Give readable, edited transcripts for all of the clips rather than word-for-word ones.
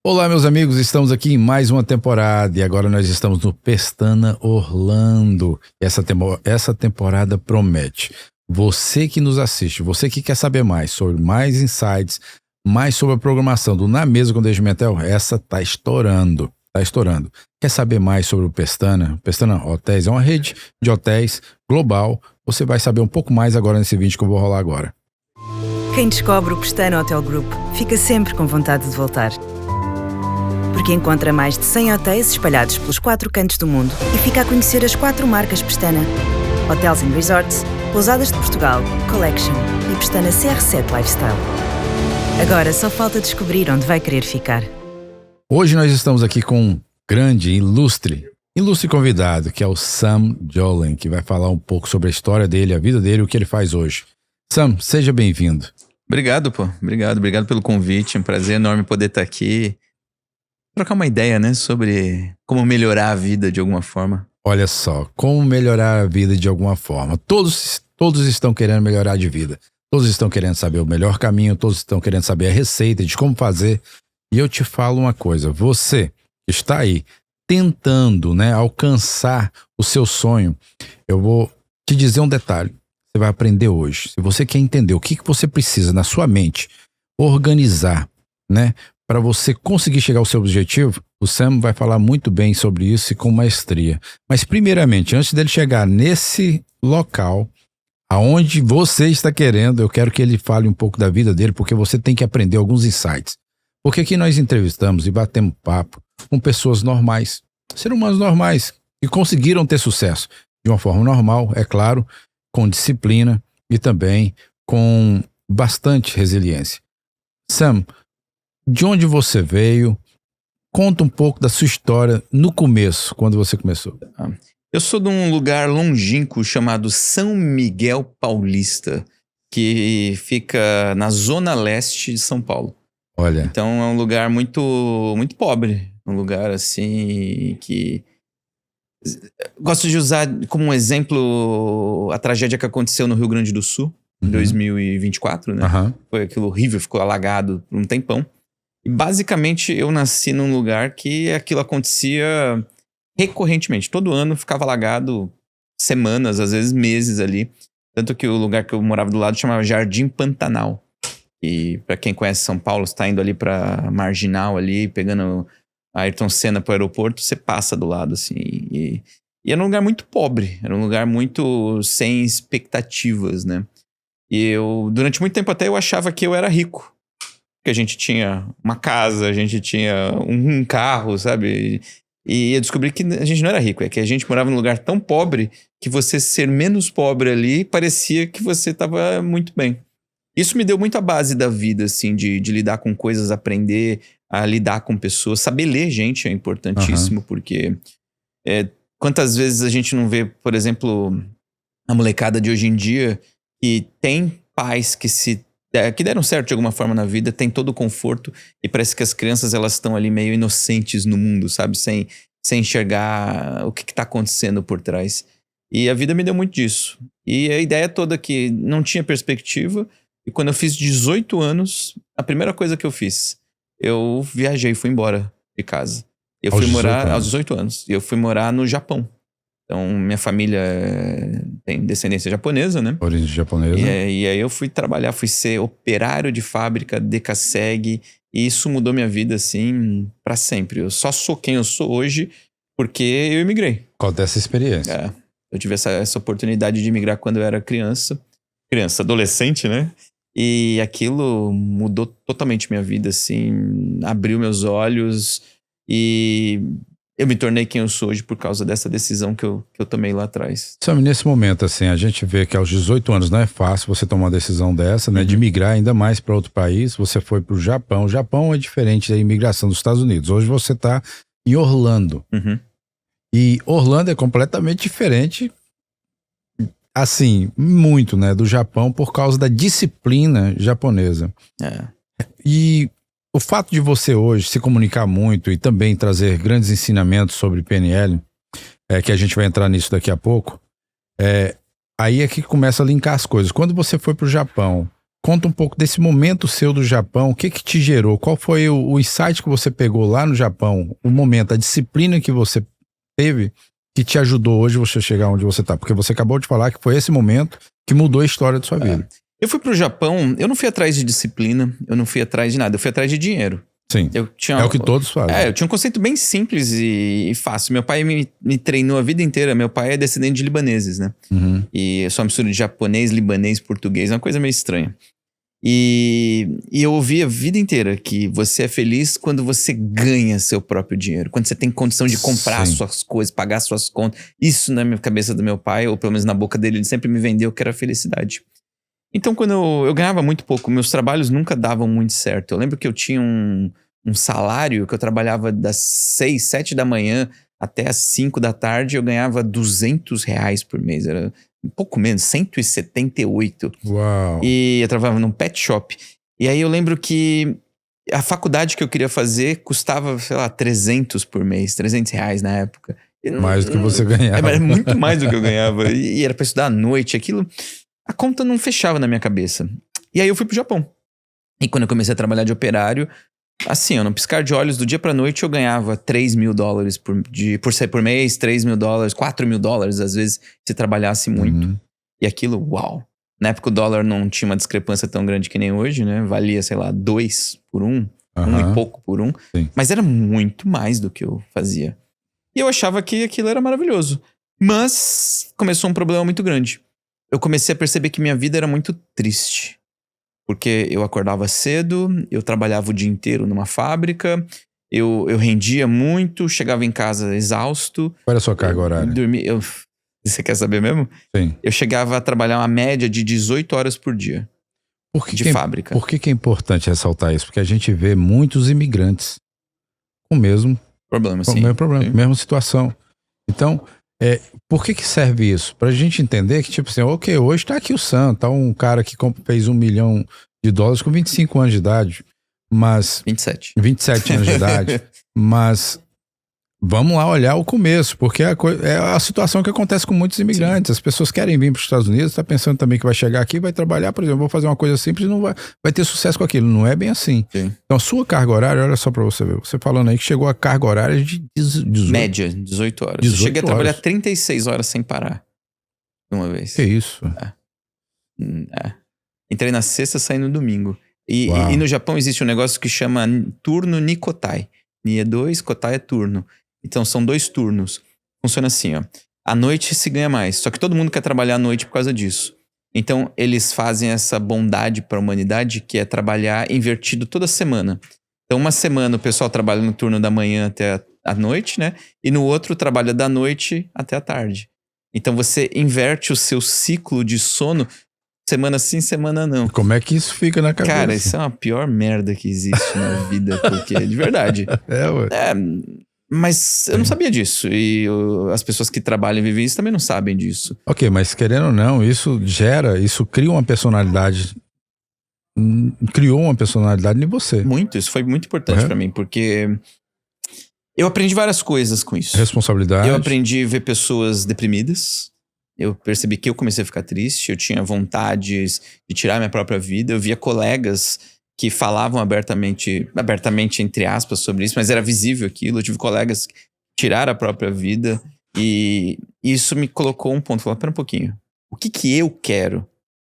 Olá, meus amigos, estamos aqui em mais uma temporada e agora nós estamos no Pestana Orlando. Essa temporada promete. Você que nos assiste, você que quer saber mais sobre mais insights, mais sobre a programação do Na Mesa com Deji Mentel, essa tá estourando, tá estourando. Quer saber mais sobre o Pestana? Pestana Hotéis é uma rede de hotéis global. Você vai saber um pouco mais agora nesse vídeo que eu vou rolar agora. Quem descobre o Pestana Hotel Group fica sempre com vontade de voltar. Porque encontra mais de 100 hotéis espalhados pelos 4 cantos do mundo e fica a conhecer as 4 marcas Pestana: Hotels & Resorts, Pousadas de Portugal, Collection e Pestana CR7 Lifestyle. Agora só falta descobrir onde vai querer ficar. Hoje nós estamos aqui com um grande, ilustre convidado, que é o Sam Jolin, que vai falar um pouco sobre a história dele, a vida dele e o que ele faz hoje. Sam, seja bem-vindo. Obrigado, pô. Obrigado pelo convite. É um prazer enorme poder estar aqui. Trocar uma ideia, né, sobre como melhorar a vida de alguma forma. Olha só, como melhorar a vida de alguma forma. Todos estão querendo melhorar de vida. Todos estão querendo saber o melhor caminho, todos estão querendo saber a receita de como fazer. E eu te falo uma coisa, você que está aí tentando, né, alcançar o seu sonho, eu vou te dizer um detalhe. Você vai aprender hoje. Se você quer entender o que você precisa na sua mente, organizar, né, para você conseguir chegar ao seu objetivo, o Sam vai falar muito bem sobre isso e com maestria. Mas primeiramente, antes dele chegar nesse local aonde você está querendo, eu quero que ele fale um pouco da vida dele, porque você tem que aprender alguns insights. Porque aqui nós entrevistamos e batemos papo com pessoas normais, seres humanos normais, que conseguiram ter sucesso de uma forma normal, é claro, com disciplina e também com bastante resiliência. Sam, de onde você veio? Conta um pouco da sua história no começo, quando você começou. Eu sou de um lugar longínquo chamado São Miguel Paulista, que fica na zona leste de São Paulo. Olha. Então é um lugar muito, muito pobre. Um lugar assim que... Gosto de usar como um exemplo a tragédia que aconteceu no Rio Grande do Sul, em 2024, né? Foi aquilo horrível, ficou alagado por um tempão. E basicamente eu nasci num lugar que aquilo acontecia recorrentemente. Todo ano ficava alagado semanas, às vezes meses ali. Tanto que o lugar que eu morava do lado chamava Jardim Pantanal. E pra quem conhece São Paulo, você tá indo ali pra Marginal ali, pegando a Ayrton Senna pro aeroporto, você passa do lado assim. E era um lugar muito pobre, era um lugar muito sem expectativas, né? E eu, durante muito tempo até eu achava que eu era rico. Que a gente tinha uma casa, a gente tinha um carro, sabe? E eu descobri que a gente não era rico, é que a gente morava num lugar tão pobre que você ser menos pobre ali parecia que você estava muito bem. Isso me deu muito a base da vida, assim, de lidar com coisas, aprender a lidar com pessoas. Saber ler gente é importantíssimo, porque quantas vezes a gente não vê, por exemplo, a molecada de hoje em dia que tem pais que deram certo de alguma forma na vida, tem todo o conforto e parece que as crianças elas estão ali meio inocentes no mundo, sabe? Sem enxergar o que tá acontecendo por trás. E a vida me deu muito disso. E a ideia toda que não tinha perspectiva. E quando eu fiz 18 anos, a primeira coisa que eu fiz, eu viajei, fui embora de casa. Eu fui morar aos 18 anos. E eu fui morar no Japão. Então, minha família tem descendência japonesa, né? Origem japonesa. E aí eu fui trabalhar, fui ser operário de fábrica, Decaseg, e isso mudou minha vida, assim, pra sempre. Eu só sou quem eu sou hoje porque eu imigrei. Qual dessa experiência? Eu tive essa oportunidade de imigrar quando eu era criança, adolescente, né? E aquilo mudou totalmente minha vida, assim, abriu meus olhos e... eu me tornei quem eu sou hoje por causa dessa decisão que eu tomei lá atrás. Sam, nesse momento, assim, a gente vê que aos 18 anos não é fácil você tomar uma decisão dessa, né? De migrar ainda mais para outro país. Você foi para o Japão. O Japão é diferente da imigração dos Estados Unidos. Hoje você está em Orlando. E Orlando é completamente diferente, assim, muito, né? Do Japão por causa da disciplina japonesa. E... o fato de você hoje se comunicar muito e também trazer grandes ensinamentos sobre PNL, que a gente vai entrar nisso daqui a pouco, aí é que começa a linkar as coisas. Quando você foi para o Japão, conta um pouco desse momento seu do Japão. O que te gerou? Qual foi o insight que você pegou lá no Japão? O momento, a disciplina que você teve que te ajudou hoje você chegar onde você tá? Porque você acabou de falar que foi esse momento que mudou a história da sua vida. Eu fui pro Japão, eu não fui atrás de disciplina, eu não fui atrás de nada, eu fui atrás de dinheiro. Sim, é o que todos fazem. Eu tinha um conceito bem simples e fácil. Meu pai me treinou a vida inteira. Meu pai é descendente de libaneses, né? Uhum. E eu sou uma mistura de japonês, libanês, português. É uma coisa meio estranha. E eu ouvi a vida inteira que você é feliz quando você ganha seu próprio dinheiro. Quando você tem condição de comprar suas coisas, pagar suas contas. Isso na minha cabeça do meu pai, ou pelo menos na boca dele, ele sempre me vendeu que era felicidade. Então, quando eu ganhava muito pouco, meus trabalhos nunca davam muito certo. Eu lembro que eu tinha um salário que eu trabalhava das 6, 7 da manhã até as 5 da tarde, eu ganhava R$200 por mês. Era um pouco menos, 178. Uau! E eu trabalhava num pet shop. E aí eu lembro que a faculdade que eu queria fazer custava, sei lá, 300 por mês, R$300 na época. Mais do que você ganhava. Era muito mais do que eu ganhava. E era pra estudar à noite, aquilo... A conta não fechava na minha cabeça. E aí eu fui pro Japão. E quando eu comecei a trabalhar de operário, assim, eu não piscar de olhos, do dia pra noite eu ganhava $3.000 por mês, $3.000, $4.000 às vezes, se trabalhasse muito. Uhum. E aquilo, uau. Na época o dólar não tinha uma discrepância tão grande que nem hoje, né? Valia, sei lá, 2 por 1, 1 e pouco por 1. Sim. Mas era muito mais do que eu fazia. E eu achava que aquilo era maravilhoso. Mas começou um problema muito grande. Eu comecei a perceber que minha vida era muito triste. Porque eu acordava cedo, eu trabalhava o dia inteiro numa fábrica, eu rendia muito, chegava em casa exausto. Qual era a sua carga horária? Você quer saber mesmo? Sim. Eu chegava a trabalhar uma média de 18 horas por dia de fábrica. Por que é importante ressaltar isso? Porque a gente vê muitos imigrantes com o mesmo problema, com sim. o mesmo problema, mesma situação. Então... por que serve isso? Pra gente entender que, tipo assim, ok, hoje tá aqui o Sam, tá um cara que fez $1 milhão com 25 anos de idade, mas... 27 anos de idade, mas vamos lá olhar o começo, porque é a situação que acontece com muitos imigrantes. Sim. As pessoas querem vir para os Estados Unidos, tá pensando também que vai chegar aqui, vai trabalhar, por exemplo, vou fazer uma coisa simples e não vai ter sucesso com aquilo. Não é bem assim. Sim. Então, a sua carga horária, olha só para você ver, você falando aí que chegou a carga horária de 18. Média, 18 horas. 18 eu cheguei a trabalhar horas. 36 horas sem parar. De uma vez. Que isso? Entrei na sexta, saí no domingo. E no Japão existe um negócio que chama turno Nikotai. Ni é 2, Kotai é turno. Então são 2 turnos. Funciona assim, ó. À noite se ganha mais. Só que todo mundo quer trabalhar à noite por causa disso. Então eles fazem essa bondade para a humanidade, que é trabalhar invertido toda semana. Então uma semana o pessoal trabalha no turno da manhã até a noite, né? E no outro trabalha da noite até a tarde. Então você inverte o seu ciclo de sono semana sim, semana não. Como é que isso fica na cabeça? Cara, isso é uma pior merda que existe na vida, porque de verdade. Mas eu não sabia disso. E as pessoas que trabalham e vivem isso também não sabem disso. Ok, mas querendo ou não, isso cria uma personalidade. Criou uma personalidade em você. Muito, isso foi muito importante pra mim, porque eu aprendi várias coisas com isso. Responsabilidade. Eu aprendi a ver pessoas deprimidas. Eu percebi que eu comecei a ficar triste. Eu tinha vontades de tirar minha própria vida. Eu via colegas que falavam abertamente entre aspas sobre isso, mas era visível aquilo. Eu tive colegas que tiraram a própria vida e isso me colocou um ponto. Falei, pera um pouquinho, o que eu quero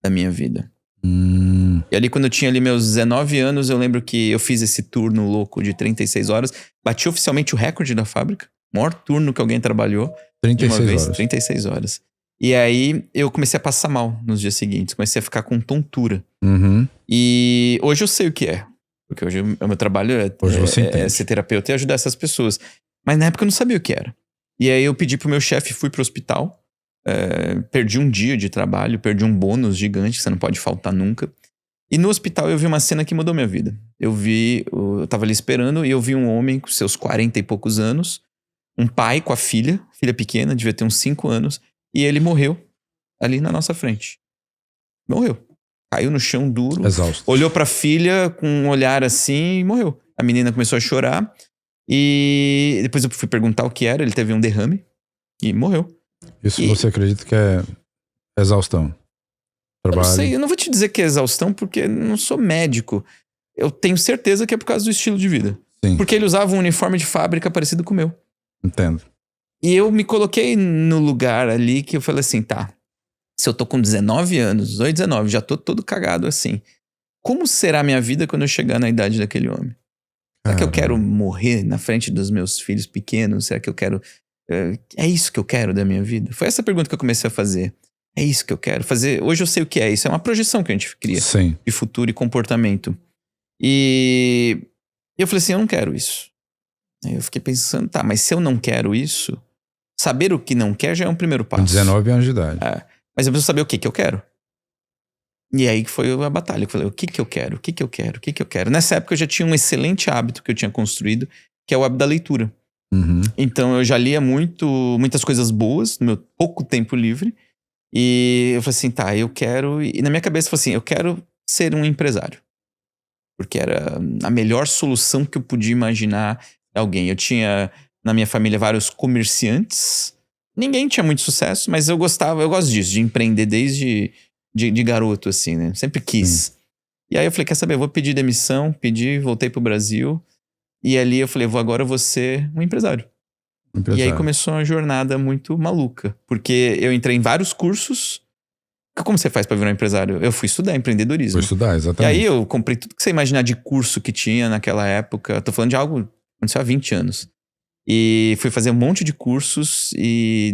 da minha vida? E ali quando eu tinha ali meus 19 anos, eu lembro que eu fiz esse turno louco de 36 horas. Bati oficialmente o recorde da fábrica. O maior turno que alguém trabalhou. 36 horas. 36 horas. E aí eu comecei a passar mal nos dias seguintes. Comecei a ficar com tontura. Uhum. E hoje eu sei o que é. Porque hoje o meu trabalho é ser terapeuta e ajudar essas pessoas. Mas na época eu não sabia o que era. E aí eu pedi pro meu chefe, fui pro hospital. Perdi um dia de trabalho, perdi um bônus gigante, que você não pode faltar nunca. E no hospital eu vi uma cena que mudou minha vida. Eu tava ali esperando e eu vi um homem com seus 40 e poucos anos. Um pai com a filha pequena, devia ter uns 5 anos. E ele morreu ali na nossa frente. Morreu. Caiu no chão duro. Exausto. Olhou pra filha com um olhar assim e morreu. A menina começou a chorar. E depois eu fui perguntar o que era. Ele teve um derrame e morreu. Isso você acredita que é exaustão? Eu não sei, eu não vou te dizer que é exaustão, porque eu não sou médico. Eu tenho certeza que é por causa do estilo de vida. Sim. Porque ele usava um uniforme de fábrica parecido com o meu. Entendo. E eu me coloquei no lugar ali que eu falei assim, tá, se eu tô com 19 anos, 18, 19, já tô todo cagado assim. Como será a minha vida quando eu chegar na idade daquele homem? Será que eu quero morrer na frente dos meus filhos pequenos? Será que eu quero... É isso que eu quero da minha vida? Foi essa pergunta que eu comecei a fazer. É isso que eu quero fazer. Hoje eu sei o que é isso. É uma projeção que a gente cria. Sim. De futuro e comportamento. E eu falei assim, eu não quero isso. Aí eu fiquei pensando, tá, mas se eu não quero isso, saber o que não quer já é um primeiro passo. Com 19 anos de idade. Mas eu preciso saber o que eu quero. E aí que foi a batalha. Eu falei, o que eu quero? O que eu quero? O que eu quero? Nessa época eu já tinha um excelente hábito que eu tinha construído, que é o hábito da leitura. Uhum. Então eu já lia muitas coisas boas no meu pouco tempo livre. E eu falei assim, tá, eu quero... E na minha cabeça eu falei assim, eu quero ser um empresário. Porque era a melhor solução que eu podia imaginar alguém. Eu tinha na minha família vários comerciantes. Ninguém tinha muito sucesso, mas eu gosto disso, de empreender desde de garoto, assim, né? Sempre quis. E aí eu falei, quer saber, eu vou pedir demissão, voltei pro Brasil. E ali eu falei, agora eu vou ser um empresário. E aí começou uma jornada muito maluca. Porque eu entrei em vários cursos. Como você faz pra virar um empresário? Eu fui estudar empreendedorismo. Fui estudar, exatamente. E aí eu comprei tudo que você imaginar de curso que tinha naquela época. Eu tô falando de algo que aconteceu há 20 anos. E fui fazer um monte de cursos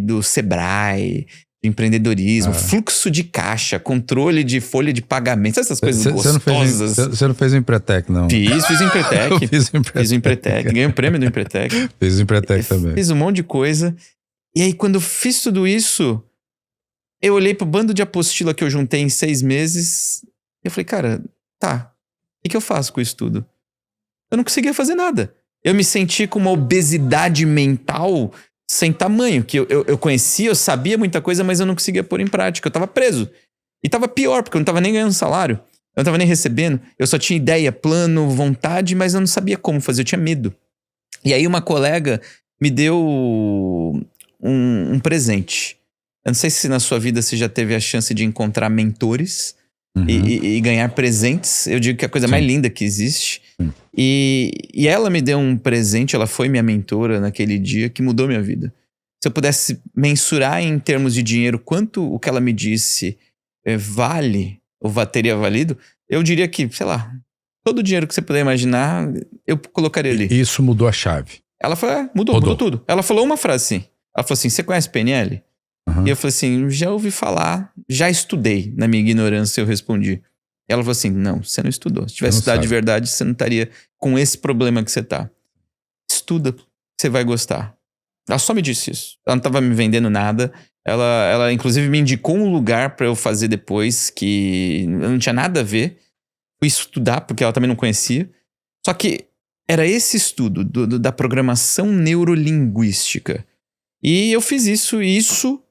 do Sebrae, de empreendedorismo, fluxo de caixa, controle de folha de pagamento, essas coisas gostosas. Você não fez o Empretec, não? Fiz o Empretec. Fiz o Empretec. Ganhei o prêmio do Empretec. Fiz o Empretec também. Fiz um monte de coisa. E aí quando eu fiz tudo isso, eu olhei pro bando de apostila que eu juntei em 6 meses. E eu falei, cara, tá, o que eu faço com isso tudo? Eu não conseguia fazer nada. Eu me senti com uma obesidade mental sem tamanho. Que eu conhecia, eu sabia muita coisa, mas eu não conseguia pôr em prática. Eu tava preso. E tava pior, porque eu não tava nem ganhando salário. Eu não tava nem recebendo. Eu só tinha ideia, plano, vontade, mas eu não sabia como fazer. Eu tinha medo. E aí uma colega me deu um presente. Eu não sei se na sua vida você já teve a chance de encontrar mentores e ganhar presentes. Eu digo que é a coisa mais linda que existe. E ela me deu um presente, ela foi minha mentora naquele dia, que mudou minha vida. Se eu pudesse mensurar em termos de dinheiro quanto o que ela me disse vale, ou teria valido, eu diria que, sei lá, todo o dinheiro que você puder imaginar, eu colocaria ali. Isso mudou a chave. Ela falou, mudou tudo. Ela falou uma frase assim, ela falou assim, você conhece PNL? E eu falei assim, já ouvi falar, já estudei. Na minha ignorância eu respondi. Ela falou assim, não, você não estudou. Se tivesse estudado de verdade, você não estaria com esse problema que você tá. Estuda, você vai gostar. Ela só me disse isso. Ela não tava me vendendo nada. Ela inclusive me indicou um lugar pra eu fazer depois que não tinha nada a ver. Fui estudar, porque ela também não conhecia. Só que era esse estudo da programação neurolinguística. E eu fiz isso, e isso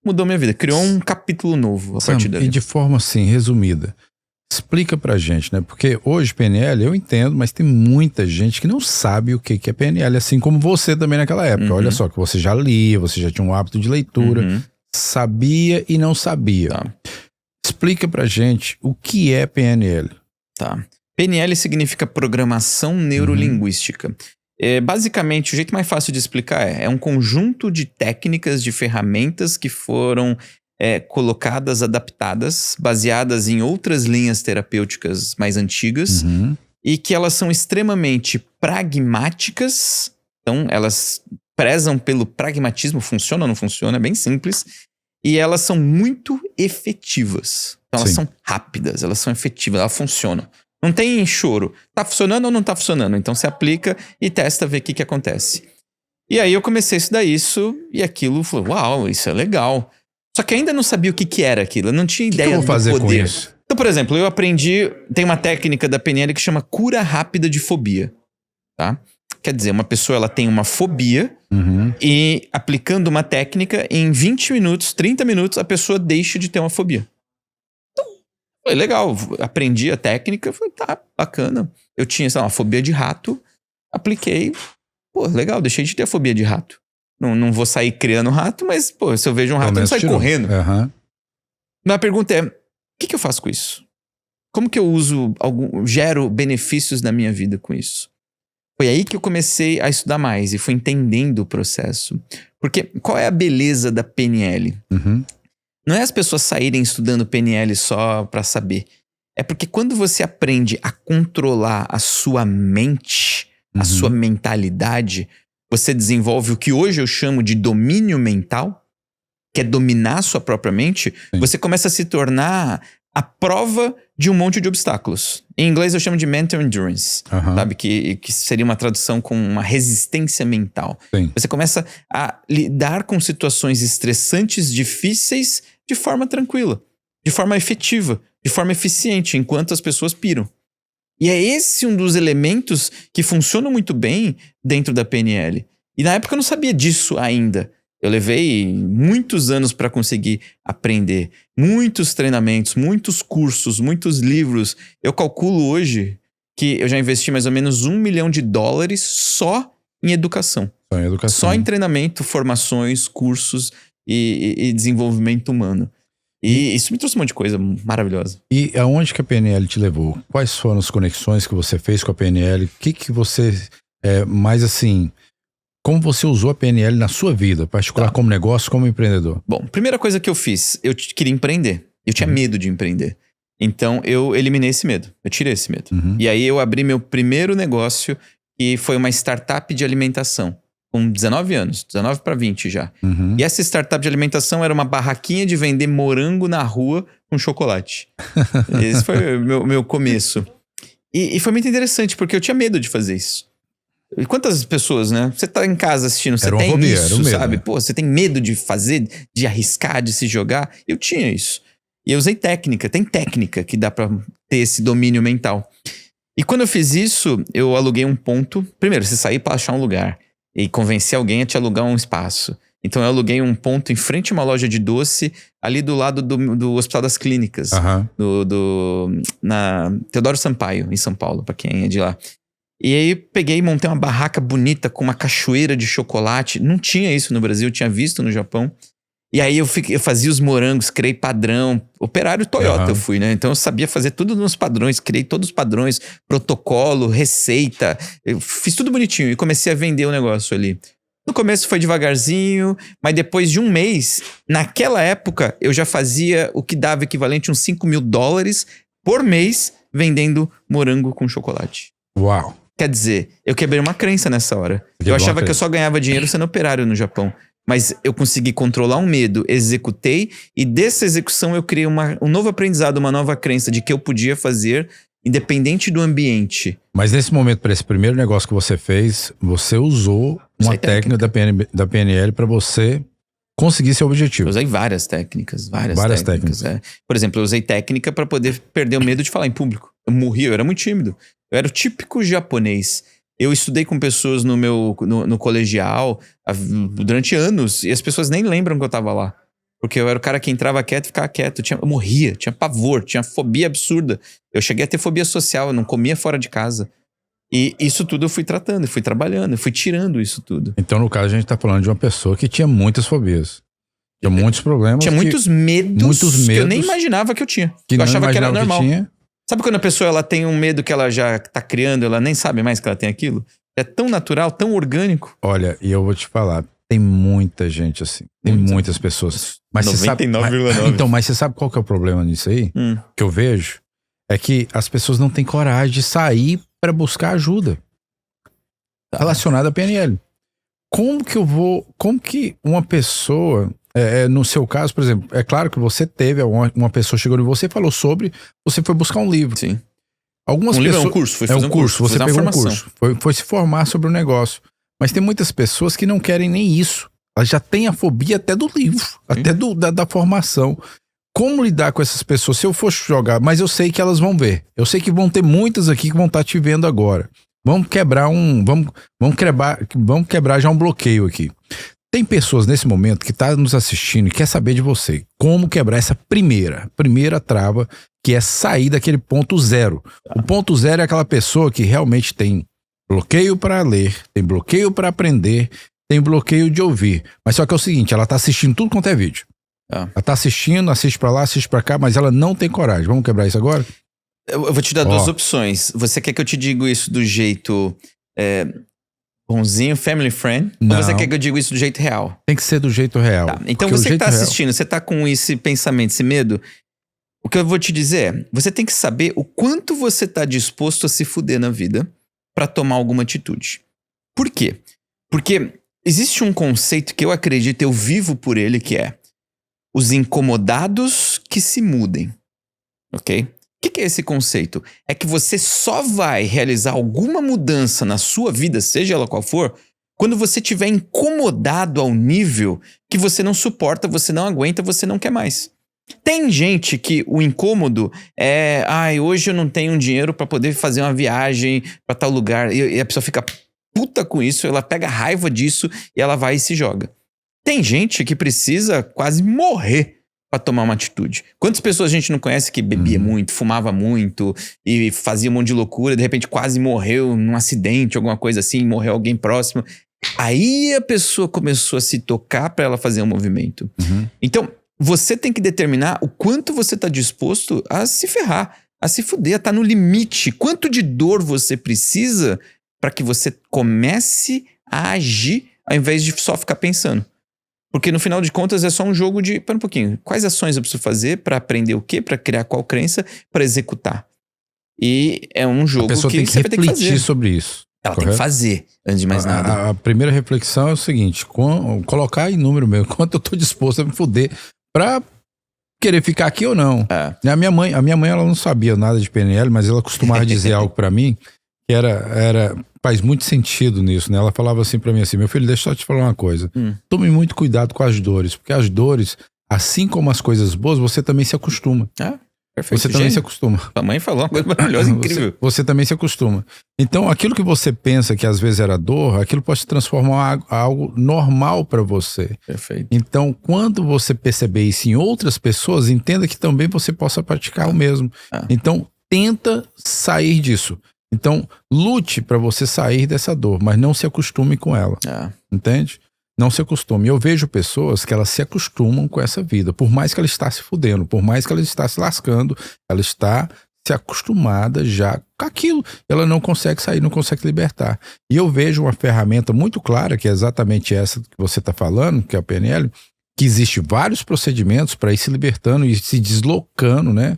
mudou minha vida. Criou um capítulo novo a partir dali. E de forma assim, resumida, explica pra gente, né? Porque hoje PNL eu entendo, mas tem muita gente que não sabe o que é PNL, assim como você também naquela época. Olha só, que você já lia, você já tinha um hábito de leitura, sabia e não sabia. Tá. Explica pra gente o que é PNL. Tá. PNL significa programação neurolinguística. Basicamente, o jeito mais fácil de explicar é um conjunto de técnicas, de ferramentas que foram colocadas, adaptadas, baseadas em outras linhas terapêuticas mais antigas e que elas são extremamente pragmáticas. Então, elas prezam pelo pragmatismo, funciona ou não funciona, é bem simples. E elas são muito efetivas. Então, elas são rápidas, elas são efetivas, elas funcionam. Não tem choro. Tá funcionando ou não tá funcionando? Então você aplica e testa, vê o que acontece. E aí eu comecei a estudar isso e aquilo, falei, uau, isso é legal. Só que ainda não sabia o que era aquilo. Eu não tinha ideia do poder. O que eu vou fazer com isso? Então, por exemplo, eu aprendi, tem uma técnica da PNL que chama cura rápida de fobia. Tá? Quer dizer, uma pessoa ela tem uma fobia e aplicando uma técnica, em 20 minutos, 30 minutos, a pessoa deixa de ter uma fobia. Foi legal, aprendi a técnica, falei, tá, bacana. Eu tinha, sei lá, uma fobia de rato, apliquei, pô, legal, deixei de ter a fobia de rato. Não vou sair criando rato, mas, pô, se eu vejo um rato, eu não saio correndo. Minha pergunta é, que eu faço com isso? Como que eu gero benefícios na minha vida com isso? Foi aí que eu comecei a estudar mais e fui entendendo o processo. Porque qual é a beleza da PNL? Uhum. Não é as pessoas saírem estudando PNL só pra saber. É porque quando você aprende a controlar a sua mente, a sua mentalidade, você desenvolve o que hoje eu chamo de domínio mental, que é dominar a sua própria mente. Sim. Você começa a se tornar a prova de um monte de obstáculos. Em inglês eu chamo de mental endurance, sabe? Que seria uma tradução com uma resistência mental. Sim. Você começa a lidar com situações estressantes, difíceis, de forma tranquila, de forma efetiva, de forma eficiente, enquanto as pessoas piram. E é esse um dos elementos que funcionam muito bem dentro da PNL. E na época eu não sabia disso ainda. Eu levei muitos anos para conseguir aprender. Muitos treinamentos, muitos cursos, muitos livros. Eu calculo hoje que eu já investi mais ou menos $1 milhão só em educação. Só em educação. Só em treinamento, formações, cursos e desenvolvimento humano. E isso me trouxe um monte de coisa maravilhosa. E aonde que a PNL te levou? Quais foram as conexões que você fez com a PNL? O que você, mais assim... Como você usou a PNL na sua vida, particular como negócio, como empreendedor? Bom, primeira coisa que eu fiz, eu queria empreender. Eu tinha medo de empreender. Então, eu eliminei esse medo. Eu tirei esse medo. E aí, eu abri meu primeiro negócio, que foi uma startup de alimentação. Com 19 anos, 19 para 20 já. E essa startup de alimentação era uma barraquinha de vender morango na rua com chocolate. Esse foi o meu começo. E foi muito interessante, porque eu tinha medo de fazer isso. E quantas pessoas, né? Você tá em casa assistindo, você tem fobia, isso, sabe? Né? Pô, você tem medo de fazer, de arriscar, de se jogar. Eu tinha isso. E eu usei técnica. Tem técnica que dá pra ter esse domínio mental. E quando eu fiz isso, eu aluguei um ponto. Primeiro, você sair pra achar um lugar e convencer alguém a te alugar um espaço. Então eu aluguei um ponto em frente a uma loja de doce, ali do lado do Hospital das Clínicas. Na Teodoro Sampaio, em São Paulo, pra quem é de lá. E aí peguei e montei uma barraca bonita com uma cachoeira de chocolate. Não tinha isso no Brasil, eu tinha visto no Japão. E aí eu fazia os morangos, criei padrão. Operário Toyota eu fui, né? Então eu sabia fazer tudo nos padrões, criei todos os padrões, protocolo, receita. Eu fiz tudo bonitinho e comecei a vender o negócio ali. No começo foi devagarzinho, mas depois de um mês, naquela época, eu já fazia o que dava equivalente a uns $5 mil por mês vendendo morango com chocolate. Uau! Quer dizer, eu quebrei uma crença nessa hora. Eu achava que eu só ganhava dinheiro sendo operário no Japão. Mas eu consegui controlar um medo, executei, e dessa execução eu criei um novo aprendizado, uma nova crença de que eu podia fazer, independente do ambiente. Mas nesse momento, para esse primeiro negócio que você fez, você usou uma técnica da PNL para você conseguir seu objetivo. Eu usei várias técnicas. Várias técnicas. Por exemplo, eu usei técnica para poder perder o medo de falar em público. Eu era muito tímido. Eu era o típico japonês. Eu estudei com pessoas no colegial durante anos e as pessoas nem lembram que eu tava lá. Porque eu era o cara que entrava quieto e ficava quieto. Eu morria, tinha pavor, tinha fobia absurda. Eu cheguei a ter fobia social, eu não comia fora de casa. E isso tudo eu fui tratando, fui trabalhando, fui tirando isso tudo. Então, no caso, a gente tá falando de uma pessoa que tinha muitas fobias. Tinha muitos problemas. Tinha muitos medos que eu nem imaginava que eu tinha. Que eu achava que era normal. Tinha. Sabe quando a pessoa ela tem um medo que ela já tá criando, ela nem sabe mais que ela tem aquilo? É tão natural, tão orgânico. Olha, e eu vou te falar, tem muita gente assim. Tem muitas pessoas. Mas 99,9. Então, mas você sabe qual que é o problema nisso aí? Que eu vejo? É que as pessoas não têm coragem de sair para buscar ajuda relacionada à PNL. Como que uma pessoa, no seu caso, por exemplo, é claro que você teve uma pessoa chegou em você e falou sobre, você foi buscar um livro. Sim. Algumas pessoas, livro é um curso, foi fazer um curso, você pegou um curso, foi se formar sobre o negócio. Mas tem muitas pessoas que não querem nem isso. Elas já têm a fobia até do livro, até da formação. Como lidar com essas pessoas? Se eu for jogar, mas eu sei que elas vão ver. Eu sei que vão ter muitas aqui que vão estar te vendo agora. Vamos quebrar já um bloqueio aqui. Tem pessoas nesse momento que estão nos assistindo e quer saber de você. Como quebrar essa primeira trava, que é sair daquele ponto zero. O ponto zero é aquela pessoa que realmente tem bloqueio para ler, tem bloqueio para aprender, tem bloqueio de ouvir. Mas só que é o seguinte, ela está assistindo tudo quanto é vídeo. Ela tá assistindo, assiste pra lá, assiste pra cá, mas ela não tem coragem. Vamos quebrar isso agora? Eu vou te dar duas opções. Você quer que eu te diga isso do jeito bonzinho, family friend? Não. Ou você quer que eu diga isso do jeito real? Tem que ser do jeito real. Tá. Então você que tá assistindo, você tá com esse pensamento, esse medo, o que eu vou te dizer é, você tem que saber o quanto você tá disposto a se fuder na vida pra tomar alguma atitude. Por quê? Porque existe um conceito que eu acredito, eu vivo por ele, que é os incomodados que se mudem. Ok? O que é esse conceito? É que você só vai realizar alguma mudança na sua vida, seja ela qual for, quando você estiver incomodado ao nível que você não suporta, você não aguenta, você não quer mais. Tem gente que o incômodo é... hoje eu não tenho dinheiro pra poder fazer uma viagem pra tal lugar. E a pessoa fica puta com isso, ela pega raiva disso e ela vai e se joga. Tem gente que precisa quase morrer pra tomar uma atitude. Quantas pessoas a gente não conhece que bebia muito, fumava muito e fazia um monte de loucura, de repente quase morreu num acidente, alguma coisa assim, morreu alguém próximo. Aí a pessoa começou a se tocar pra ela fazer um movimento. Então, você tem que determinar o quanto você tá disposto a se ferrar, a se fuder, a tá no limite. Quanto de dor você precisa pra que você comece a agir ao invés de só ficar pensando. Porque no final de contas é só um jogo de... Pera um pouquinho. Quais ações eu preciso fazer pra aprender o quê? Pra criar qual crença? Pra executar. E é um jogo que tem que você vai ter que fazer. refletir sobre isso. Ela correto? tem que fazer, antes de mais nada. A primeira reflexão é o seguinte. Colocar em número mesmo. Quanto eu tô disposto a me fuder pra querer ficar aqui ou não. A minha mãe ela não sabia nada de PNL, mas ela costumava dizer algo pra mim que faz muito sentido nisso, né? Ela falava assim pra mim assim, meu filho, deixa eu só te falar uma coisa. Tome muito cuidado com as dores, porque as dores, assim como as coisas boas, você também se acostuma. Perfeito. Você também se acostuma. A mãe falou uma coisa maravilhosa, incrível. Você também se acostuma. Então, aquilo que você pensa que às vezes era dor, aquilo pode se transformar em algo normal pra você. Perfeito. Então, quando você perceber isso em outras pessoas, entenda que também você possa praticar o mesmo. Então, tenta sair disso. Então, lute pra você sair dessa dor, mas não se acostume com ela. Entende? Não se acostume. Eu vejo pessoas que elas se acostumam com essa vida. Por mais que ela está se fudendo, por mais que ela está se lascando, ela está se acostumada já com aquilo. Ela não consegue sair, não consegue libertar. E eu vejo uma ferramenta muito clara, que é exatamente essa que você está falando, que é a PNL, que existe vários procedimentos para ir se libertando e se deslocando, né?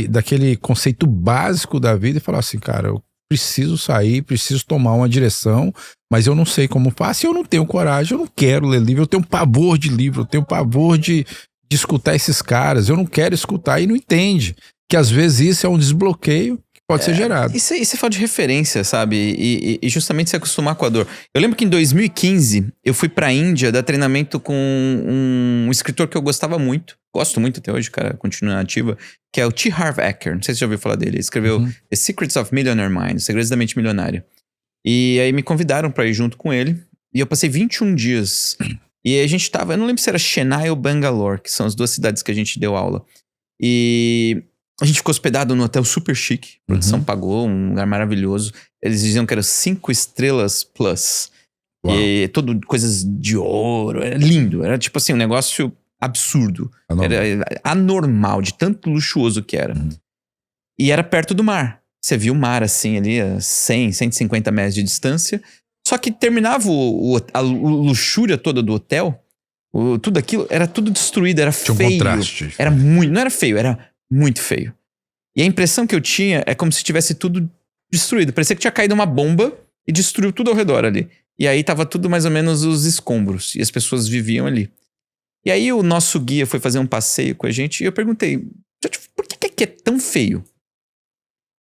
Daquele conceito básico da vida e falar assim, cara, eu preciso sair, preciso tomar uma direção, mas eu não sei como faço, eu não tenho coragem, eu não quero ler livro, eu tenho pavor de livro, eu tenho pavor de escutar esses caras, eu não quero escutar e não entende que às vezes isso é um desbloqueio que pode ser gerado. E você fala de referência, sabe? E justamente se acostumar com a dor. Eu lembro que em 2015 eu fui pra Índia dar treinamento com um escritor que eu gostava muito, gosto muito até hoje, cara, continua ativa, que é o T. Harv Eker. Não sei se você já ouviu falar dele. Ele escreveu The Secrets of Millionaire Mind, Os Segredos da Mente Milionária. E aí me convidaram pra ir junto com ele. E eu passei 21 dias. E a gente tava, eu não lembro se era Chennai ou Bangalore, que são as duas cidades que a gente deu aula. E a gente ficou hospedado no hotel super chique. A produção pagou, um lugar maravilhoso. Eles diziam que era 5 estrelas plus. Uau. E tudo coisas de ouro. Era lindo. Era tipo assim, um negócio absurdo. Era anormal, de tanto luxuoso que era. E era perto do mar. Você viu o mar assim ali, a 100, 150 metros de distância. Só que terminava a luxúria toda do hotel. Tudo aquilo, era tudo destruído, era feio. Tinha um contraste. Era muito, não era feio, era muito feio. E a impressão que eu tinha é como se tivesse tudo destruído. Parecia que tinha caído uma bomba e destruiu tudo ao redor ali. E aí tava tudo mais ou menos os escombros. E as pessoas viviam ali. E aí o nosso guia foi fazer um passeio com a gente. E eu perguntei, por que é tão feio?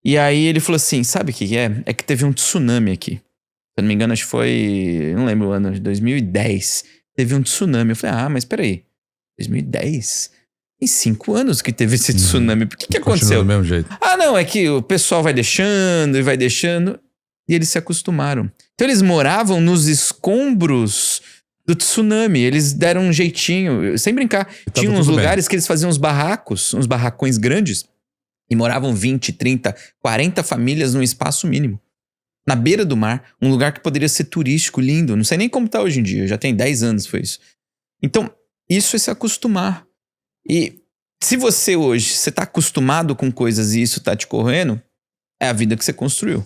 E aí ele falou assim, sabe o que é? É que teve um tsunami aqui. Se eu não me engano, acho que foi... Não lembro o ano, de 2010. Teve um tsunami. Eu falei, mas peraí. 2010? Tem 5 anos que teve esse tsunami. Por que aconteceu? Do mesmo jeito. Não, é que o pessoal vai deixando e vai deixando. E eles se acostumaram. Então eles moravam nos escombros do tsunami. Eles deram um jeitinho. Sem brincar. Tinha uns lugares que eles faziam uns barracos. Uns barracões grandes. E moravam 20, 30, 40 famílias num espaço mínimo. Na beira do mar. Um lugar que poderia ser turístico, lindo. Não sei nem como tá hoje em dia. Já tem 10 anos foi isso. Então, isso é se acostumar. E se você hoje, você tá acostumado com coisas e isso tá te correndo, é a vida que você construiu.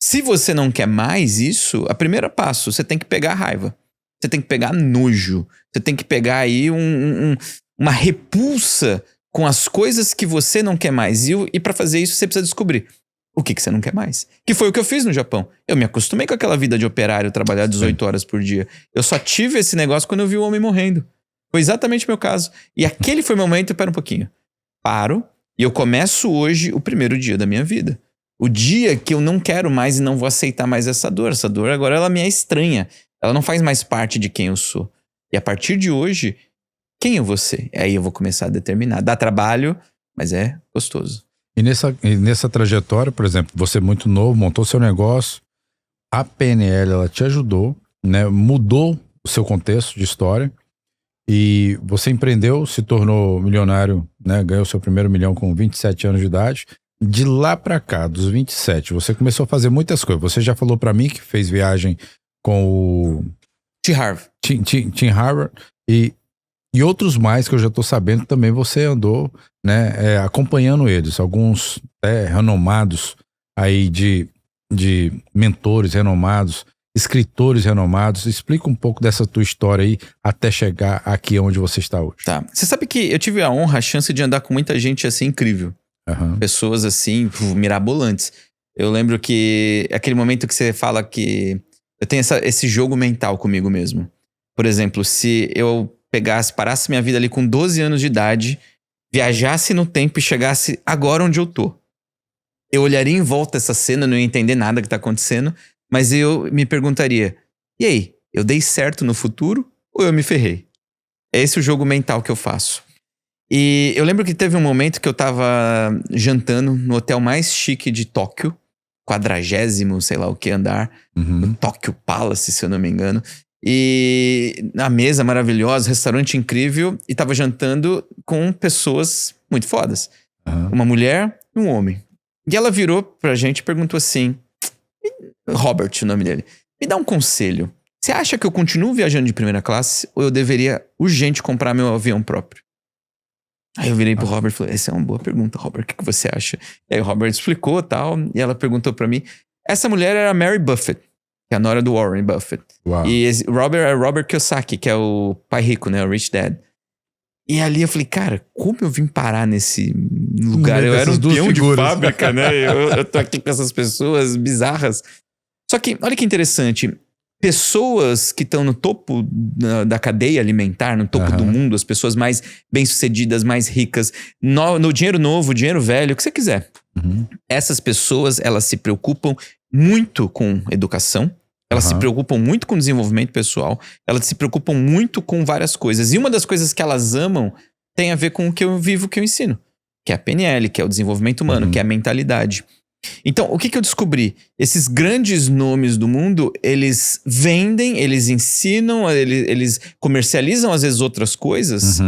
Se você não quer mais isso, a primeira passo, você tem que pegar a raiva. Você tem que pegar nojo. Você tem que pegar aí uma repulsa com as coisas que você não quer mais. E para fazer isso, você precisa descobrir o que você não quer mais. Que foi o que eu fiz no Japão. Eu me acostumei com aquela vida de operário, trabalhar 18 horas por dia. Eu só tive esse negócio quando eu vi o homem morrendo. Foi exatamente o meu caso. E aquele foi o momento, pera um pouquinho. Paro e eu começo hoje o primeiro dia da minha vida. O dia que eu não quero mais e não vou aceitar mais essa dor. Essa dor agora ela me é estranha. Ela não faz mais parte de quem eu sou. E a partir de hoje, quem eu vou ser? Aí eu vou começar a determinar. Dá trabalho, mas é gostoso. E nessa trajetória, por exemplo, você é muito novo, montou seu negócio, a PNL, ela te ajudou, né? Mudou o seu contexto de história e você empreendeu, se tornou milionário, né? Ganhou seu primeiro milhão com 27 anos de idade. De lá pra cá, dos 27, você começou a fazer muitas coisas. Você já falou pra mim que fez viagem com o Tim Harvard. Tim Harvard e outros mais que eu já tô sabendo que também você andou, né, acompanhando eles. Alguns renomados aí de mentores renomados, escritores renomados. Explica um pouco dessa tua história aí até chegar aqui onde você está hoje. Tá. Você sabe que eu tive a honra, a chance de andar com muita gente assim incrível. Uhum. Pessoas assim, mirabolantes. Eu lembro que aquele momento que você fala que eu tenho esse jogo mental comigo mesmo. Por exemplo, se eu parasse minha vida ali com 12 anos de idade, viajasse no tempo e chegasse agora onde eu tô. Eu olharia em volta essa cena, não ia entender nada que tá acontecendo, mas eu me perguntaria, e aí, eu dei certo no futuro ou eu me ferrei? É esse o jogo mental que eu faço. E eu lembro que teve um momento que eu tava jantando no hotel mais chique de Tóquio, 40º, sei lá o que andar, no Tokyo Palace, se eu não me engano. E na mesa maravilhosa, restaurante incrível, e tava jantando com pessoas muito fodas. Uma mulher e um homem. E ela virou pra gente e perguntou assim, Robert, o nome dele, me dá um conselho. Você acha que eu continuo viajando de primeira classe ou eu deveria urgente comprar meu avião próprio? Aí eu virei pro Robert e falei, essa é uma boa pergunta, Robert, o que você acha? E aí o Robert explicou e tal, e ela perguntou pra mim, essa mulher era a Mary Buffett, que é a nora do Warren Buffett. Uau. E Robert é Robert Kiyosaki, que é o pai rico, né, o Rich Dad. E ali eu falei, cara, como eu vim parar nesse lugar? Eu era um peão de fábrica, né? Eu tô aqui com essas pessoas bizarras. Só que, olha que interessante, pessoas que estão no topo da cadeia alimentar, no topo do mundo, as pessoas mais bem-sucedidas, mais ricas, no dinheiro novo, dinheiro velho, o que você quiser. Essas pessoas, elas se preocupam muito com educação, elas se preocupam muito com desenvolvimento pessoal, elas se preocupam muito com várias coisas. E uma das coisas que elas amam tem a ver com o que eu vivo, o que eu ensino, que é a PNL, que é o desenvolvimento humano, que é a mentalidade. Então, o que eu descobri? Esses grandes nomes do mundo, eles vendem, eles ensinam, eles comercializam às vezes outras coisas,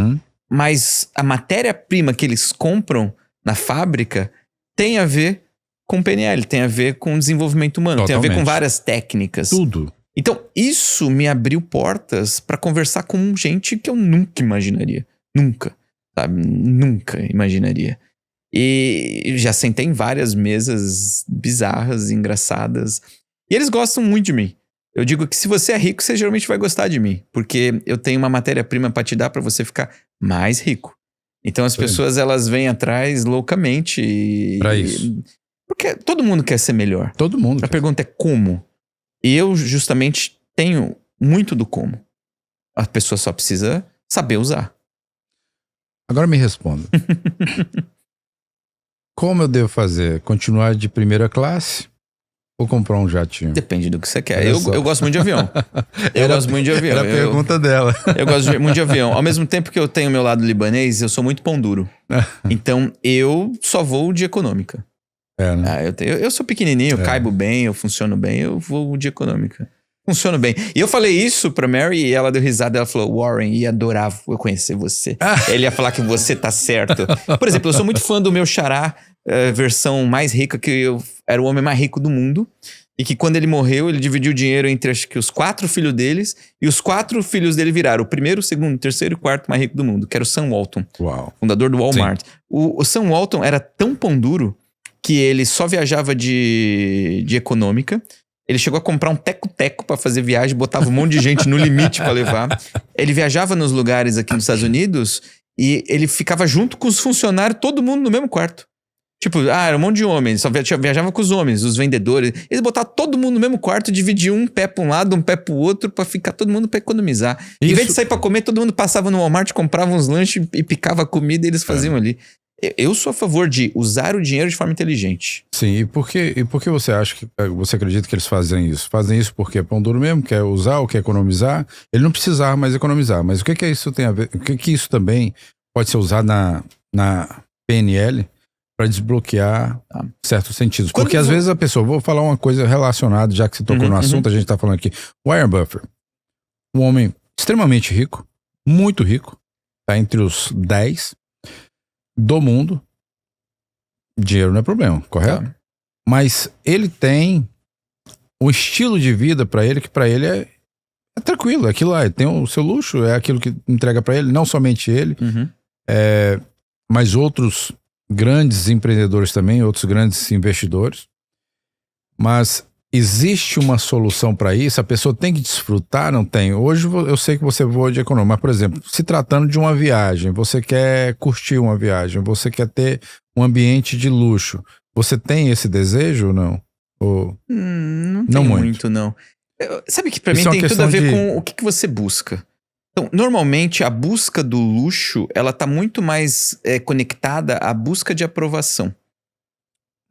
mas a matéria-prima que eles compram na fábrica tem a ver com PNL, tem a ver com desenvolvimento humano, Totalmente. tem a ver com várias técnicas. Tudo. Então, isso me abriu portas para conversar com gente que eu nunca imaginaria. Nunca, sabe? Nunca imaginaria. E já sentei em várias mesas bizarras, engraçadas. E eles gostam muito de mim. Eu digo que se você é rico, você geralmente vai gostar de mim. Porque eu tenho uma matéria-prima para te dar para você ficar mais rico. Então as pessoas, elas vêm atrás loucamente. Pra isso. Porque todo mundo quer ser melhor. Todo mundo. A pergunta é como? E eu justamente tenho muito do como. A pessoa só precisa saber usar. Agora me responda. Como eu devo fazer? Continuar de primeira classe ou comprar um jatinho? Depende do que você quer. Eu gosto muito de avião. Gosto muito de avião. Era a pergunta dela. Eu gosto muito de avião. Ao mesmo tempo que eu tenho meu lado libanês, eu sou muito pão duro. Então, eu só vou de econômica. Né? Eu sou pequenininho, eu caibo bem, eu funciono bem, eu vou de econômica. Funciona bem. E eu falei isso pra Mary e ela deu risada. Ela falou, Warren, ia adorar eu conhecer você. Ele ia falar que você tá certo. Por exemplo, eu sou muito fã do meu xará, versão mais rica, que era o homem mais rico do mundo. E que quando ele morreu, ele dividiu o dinheiro entre acho que os 4 filhos deles. E os 4 filhos dele viraram o primeiro, o segundo, o terceiro e o quarto mais rico do mundo. Que era o Sam Walton. Uau. Fundador do Walmart. O Sam Walton era tão pão duro que ele só viajava de econômica. Ele chegou a comprar um teco-teco pra fazer viagem. Botava um monte de gente no limite pra levar. Ele viajava nos lugares aqui nos Estados Unidos. E ele ficava junto com os funcionários, todo mundo no mesmo quarto. Tipo, era um monte de homens, só viajava com os homens, os vendedores. Eles botavam todo mundo no mesmo quarto, dividiam um pé pra um lado, um pé pro outro, pra ficar todo mundo pra economizar. Em vez de sair pra comer, todo mundo passava no Walmart, comprava uns lanches e picava comida e eles faziam ali. Eu sou a favor de usar o dinheiro de forma inteligente. Sim, e por que você acha que você acredita que eles fazem isso? Fazem isso porque é pão duro mesmo, quer usar ou quer economizar? Ele não precisava mais economizar, mas o que isso tem a ver? O que isso também pode ser usado na PNL para desbloquear certos sentidos? Porque às vezes a pessoa, vou falar uma coisa relacionada, já que você tocou no assunto, a gente tá falando aqui. Warren Buffett, um homem extremamente rico, muito rico, tá entre os 10 do mundo. Dinheiro não é problema, correto? Tá. Mas ele tem um estilo de vida para ele que para ele é tranquilo, é aquilo lá, ele tem o seu luxo, é aquilo que entrega para ele, não somente ele, mas outros grandes empreendedores também, outros grandes investidores. Mas existe uma solução para isso? A pessoa tem que desfrutar? Não tem. Hoje eu sei que você voa de econômico, mas, por exemplo, se tratando de uma viagem, você quer curtir uma viagem, você quer ter um ambiente de luxo, você tem esse desejo ou não? Ou... não tem muito, não. Sabe que pra mim tem tudo a ver com o que você busca. Então, normalmente, a busca do luxo, ela tá muito mais conectada à busca de aprovação.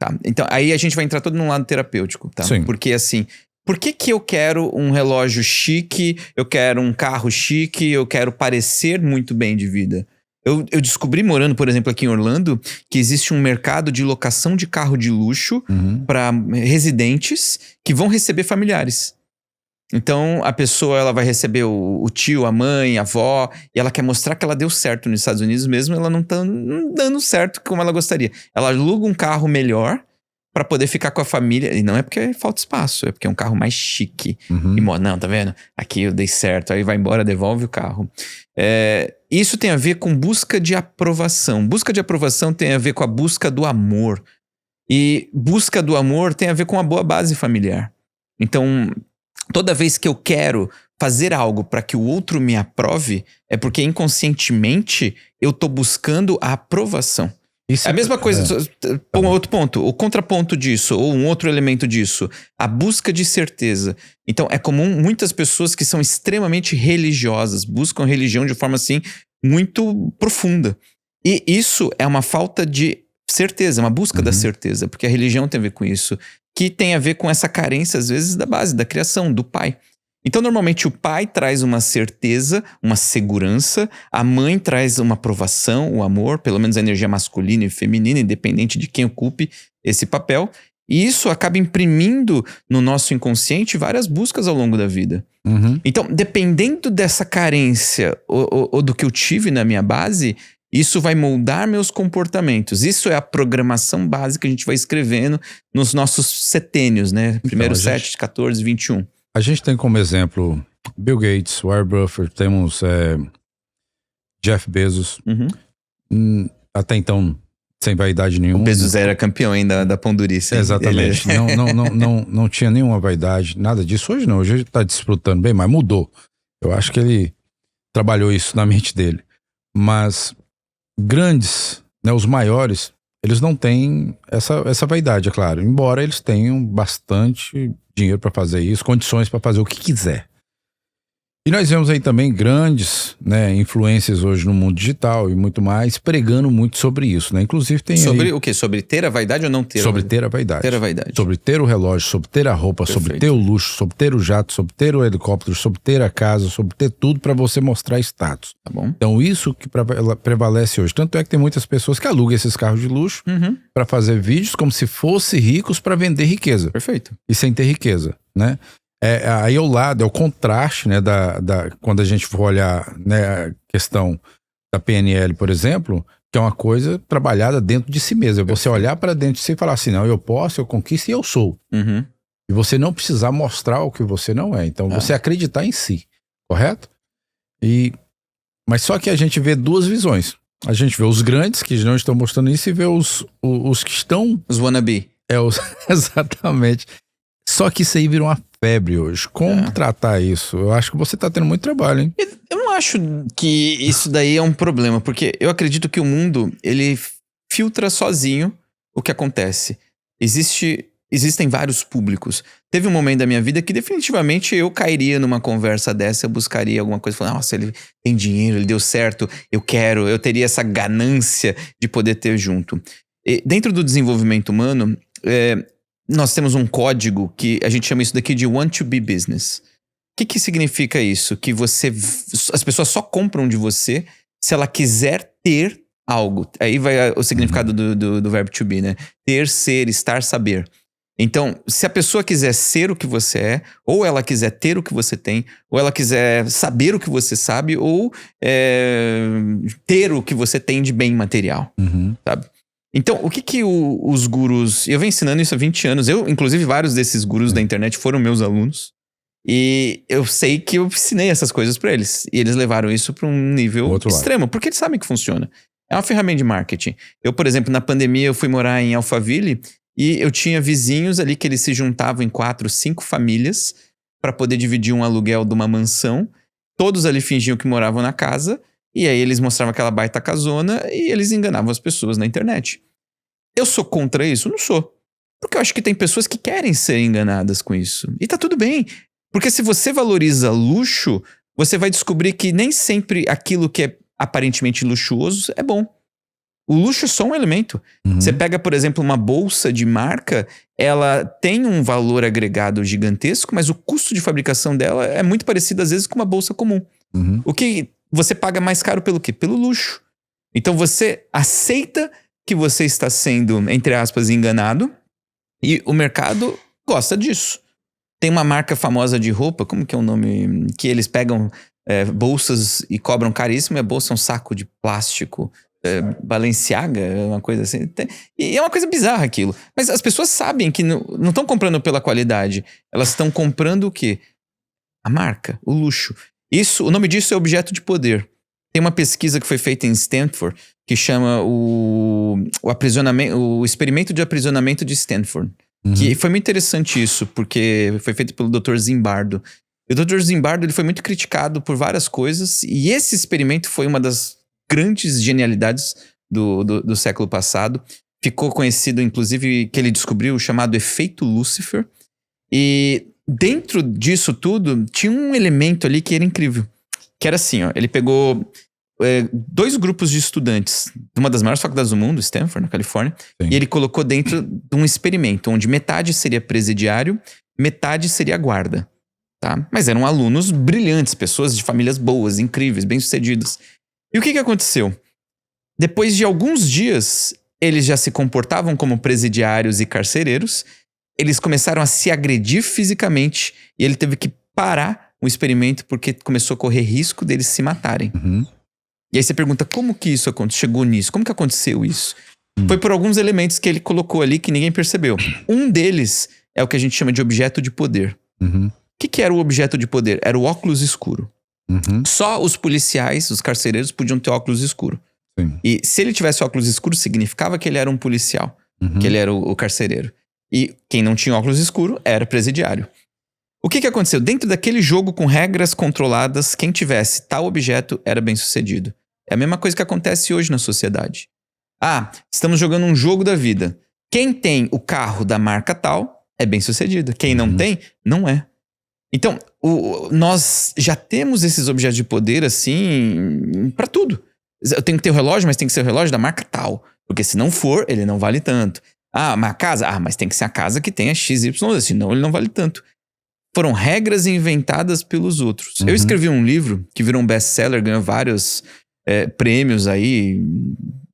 Tá? Então, aí a gente vai entrar todo num lado terapêutico, tá? Sim. Porque, assim, por que eu quero um relógio chique, eu quero um carro chique, eu quero parecer muito bem de vida? Eu descobri, morando, por exemplo, aqui em Orlando, que existe um mercado de locação de carro de luxo para residentes que vão receber familiares. Então, a pessoa ela vai receber o tio, a mãe, a avó, e ela quer mostrar que ela deu certo nos Estados Unidos mesmo, ela não tá dando certo como ela gostaria. Ela aluga um carro melhor para poder ficar com a família, e não é porque falta espaço, é porque é um carro mais chique. E, não, tá vendo? Aqui eu dei certo, aí vai embora, devolve o carro. Isso tem a ver com busca de aprovação. Busca de aprovação tem a ver com a busca do amor. E busca do amor tem a ver com uma boa base familiar. Então... toda vez que eu quero fazer algo para que o outro me aprove, é porque inconscientemente eu tô buscando a aprovação. Isso é a mesma coisa, um outro ponto, o contraponto disso, ou um outro elemento disso, a busca de certeza. Então é comum muitas pessoas que são extremamente religiosas, buscam religião de forma assim muito profunda. E isso é uma falta de certeza, uma busca da certeza, porque a religião tem a ver com isso, que tem a ver com essa carência, às vezes, da base, da criação, do pai. Então, normalmente, o pai traz uma certeza, uma segurança, a mãe traz uma aprovação, o amor, pelo menos a energia masculina e feminina, independente de quem ocupe esse papel. E isso acaba imprimindo no nosso inconsciente várias buscas ao longo da vida. Então, dependendo dessa carência ou do que eu tive na minha base... isso vai moldar meus comportamentos. Isso é a programação básica que a gente vai escrevendo nos nossos setênios, né? Primeiro 7, 14, 21. A gente tem como exemplo Bill Gates, Warren Buffett, temos Jeff Bezos. Até então, sem vaidade nenhuma. O Bezos era campeão ainda da pondurice. Exatamente. Não tinha nenhuma vaidade, nada disso. Hoje não, hoje ele está desfrutando bem, mas mudou. Eu acho que ele trabalhou isso na mente dele. Mas... grandes, né, os maiores, eles não têm essa vaidade, é claro. Embora eles tenham bastante dinheiro para fazer isso, condições para fazer o que quiser. E nós vemos aí também grandes, né, influências hoje no mundo digital e muito mais, pregando muito sobre isso, né? Inclusive tem sobre aí, o quê? Sobre ter a vaidade ou não ter? Sobre ter a vaidade. Ter a vaidade. Sobre ter o relógio, sobre ter a roupa, Perfeito. Sobre ter o luxo, sobre ter o jato, sobre ter o helicóptero, sobre ter a casa, sobre ter tudo para você mostrar status. Tá bom. Então isso que prevalece hoje. Tanto é que tem muitas pessoas que alugam esses carros de luxo para fazer vídeos como se fossem ricos para vender riqueza. Perfeito. E sem ter riqueza, né? Aí ao lado, é o contraste, né, quando a gente for olhar, né, a questão da PNL, por exemplo, Que é uma coisa trabalhada dentro de si mesmo. É você olhar para dentro de si e falar assim, não, eu posso, eu conquisto e eu sou. Uhum. E você não precisar mostrar o que você não é. Então, você acreditar em si, correto? Mas só que a gente vê duas visões. A gente vê os grandes que não estão mostrando isso e vê os que estão... Os wannabe. Exatamente. Só que isso aí virou uma febre hoje. Como tratar isso? Eu acho que você tá tendo muito trabalho, hein? Eu não acho que isso daí é um problema, porque eu acredito que o mundo, ele filtra sozinho o que acontece. Existem vários públicos. Teve um momento da minha vida que definitivamente eu cairia numa conversa dessa, eu buscaria alguma coisa, falando, nossa, ele tem dinheiro, ele deu certo, eu teria essa ganância de poder ter junto. E dentro do desenvolvimento humano, nós temos um código que a gente chama isso daqui de want to be business. O que significa isso? Que as pessoas só compram de você se ela quiser ter algo. Aí vai o significado do verbo to be, né? Ter, ser, estar, saber. Então, se a pessoa quiser ser o que você é, ou ela quiser ter o que você tem, ou ela quiser saber o que você sabe, ou ter o que você tem de bem material, sabe? Então, o que os gurus... Eu venho ensinando isso há 20 anos. Inclusive, vários desses gurus da internet foram meus alunos. E eu sei que eu ensinei essas coisas pra eles. E eles levaram isso pra um nível extremo. Porque eles sabem que funciona. É uma ferramenta de marketing. Eu, por exemplo, na pandemia, eu fui morar em Alphaville... E eu tinha vizinhos ali que eles se juntavam em 4, 5 famílias para poder dividir um aluguel de uma mansão. Todos ali fingiam que moravam na casa. E aí eles mostravam aquela baita casona e eles enganavam as pessoas na internet. Eu sou contra isso? Não sou. Porque eu acho que tem pessoas que querem ser enganadas com isso. E tá tudo bem. Porque se você valoriza luxo, você vai descobrir que nem sempre aquilo que é aparentemente luxuoso é bom. O luxo é só um elemento. Você pega, por exemplo, uma bolsa de marca, ela tem um valor agregado gigantesco, mas o custo de fabricação dela é muito parecido, às vezes, com uma bolsa comum. O que você paga mais caro pelo quê? Pelo luxo. Então você aceita que você está sendo, entre aspas, enganado, e o mercado gosta disso. Tem uma marca famosa de roupa, como que é o nome? Que eles pegam bolsas e cobram caríssimo, e a bolsa é um saco de plástico. Balenciaga, uma coisa assim. E é uma coisa bizarra aquilo. Mas as pessoas sabem que não estão comprando pela qualidade. Elas estão comprando o quê? A marca, o luxo. O nome disso é objeto de poder. Tem uma pesquisa que foi feita em Stanford que chama o experimento de aprisionamento de Stanford. Que foi muito interessante isso, porque foi feito pelo Dr. Zimbardo. E o Dr. Zimbardo ele foi muito criticado por várias coisas. E esse experimento foi uma das grandes genialidades do século passado. Ficou conhecido, inclusive, que ele descobriu o chamado efeito Lúcifer. E dentro disso tudo, tinha um elemento ali que era incrível. Que era assim, ó. Ele pegou 2 grupos de estudantes de uma das maiores faculdades do mundo, Stanford, na Califórnia. Sim. E ele colocou dentro de um experimento, onde metade seria presidiário, metade seria guarda. Tá? Mas eram alunos brilhantes, pessoas de famílias boas, incríveis, bem-sucedidas. E o que aconteceu? Depois de alguns dias, eles já se comportavam como presidiários e carcereiros. Eles começaram a se agredir fisicamente e ele teve que parar o experimento porque começou a correr risco deles se matarem. E aí você pergunta, como que isso chegou nisso? Como que aconteceu isso? Foi por alguns elementos que ele colocou ali que ninguém percebeu. Um deles é o que a gente chama de objeto de poder. O que era o objeto de poder? Era o óculos escuro. Só os policiais, os carcereiros, podiam ter óculos escuro. Sim. E se ele tivesse óculos escuros, significava que ele era um policial. Que ele era o carcereiro. E quem não tinha óculos escuro era presidiário. O que aconteceu? Dentro daquele jogo com regras controladas, quem tivesse tal objeto era bem sucedido. É a mesma coisa que acontece hoje na sociedade. Estamos jogando um jogo da vida. Quem tem o carro da marca tal é bem sucedido. Quem não tem, não é. Então, nós já temos esses objetos de poder, assim, pra tudo. Eu tenho que ter o relógio, mas tem que ser o relógio da marca tal. Porque se não for, ele não vale tanto. Uma casa? Mas tem que ser a casa que tenha XY, senão ele não vale tanto. Foram regras inventadas pelos outros. Eu escrevi um livro que virou um best-seller, ganhou vários prêmios aí.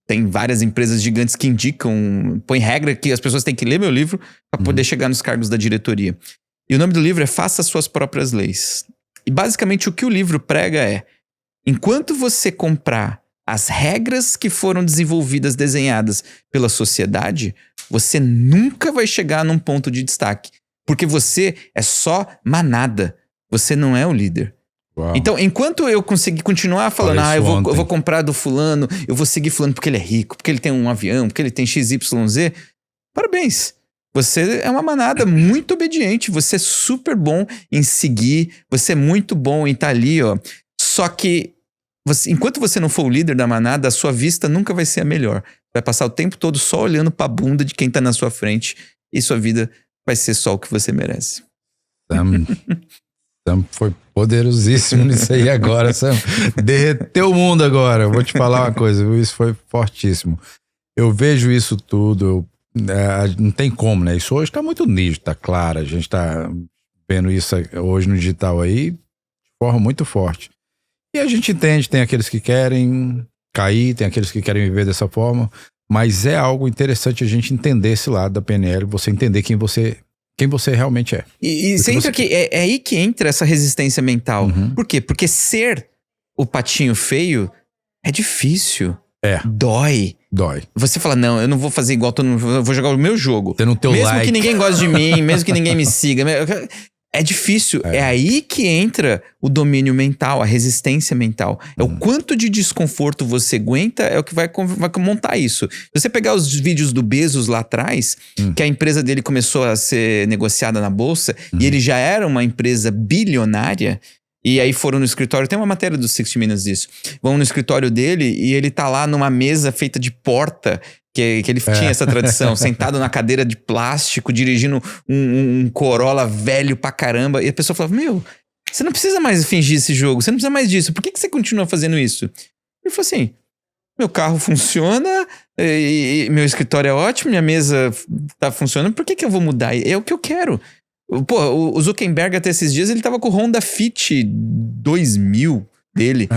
Tem várias empresas gigantes que indicam, põe regra que as pessoas têm que ler meu livro para poder chegar nos cargos da diretoria. E o nome do livro é Faça Suas Próprias Leis. E basicamente o que o livro prega é, enquanto você comprar as regras que foram desenvolvidas, desenhadas pela sociedade, você nunca vai chegar num ponto de destaque. Porque você é só manada. Você não é o líder. Uau. Então, enquanto eu conseguir continuar falando, eu vou comprar do fulano, eu vou seguir fulano porque ele é rico, porque ele tem um avião, porque ele tem XYZ, parabéns. Você é uma manada muito obediente, você é super bom em seguir, você é muito bom em estar ali, ó. Só que, enquanto você não for o líder da manada, a sua vista nunca vai ser a melhor. Vai passar o tempo todo só olhando pra bunda de quem tá na sua frente e sua vida vai ser só o que você merece. Sam foi poderosíssimo nisso aí agora, Sam. Derreteu o mundo agora. Eu vou te falar uma coisa, viu? Isso foi fortíssimo. Eu vejo isso tudo, não tem como, né? Isso hoje tá muito nítido, tá claro. A gente tá vendo isso hoje no digital aí de forma muito forte. E a gente entende, tem aqueles que querem cair, tem aqueles que querem viver dessa forma, mas é algo interessante a gente entender esse lado da PNL, você entender quem você realmente é. E você entra aqui, é aí que entra essa resistência mental. Uhum. Por quê? Porque ser o patinho feio é difícil. Dói. Você fala, não, eu não vou fazer igual todo mundo, eu vou jogar o meu jogo. Tendo teu mesmo like. Que ninguém goste de mim, mesmo que ninguém me siga. É difícil. É aí que entra o domínio mental, a resistência mental. É o quanto de desconforto você aguenta, é o que vai montar isso. Se você pegar os vídeos do Bezos lá atrás, que a empresa dele começou a ser negociada na bolsa, e ele já era uma empresa bilionária, e aí foram no escritório, tem uma matéria do 60 Minutes disso, vão no escritório dele e ele tá lá numa mesa feita de porta, que ele tinha essa tradição, sentado na cadeira de plástico, dirigindo um Corolla velho pra caramba, e a pessoa falava, você não precisa mais fingir esse jogo, você não precisa mais disso, por que você continua fazendo isso? Ele falou assim, meu carro funciona, e meu escritório é ótimo, minha mesa tá funcionando, por que eu vou mudar? É o que eu quero. Pô, o Zuckerberg até esses dias, ele tava com o Honda Fit 2000 dele.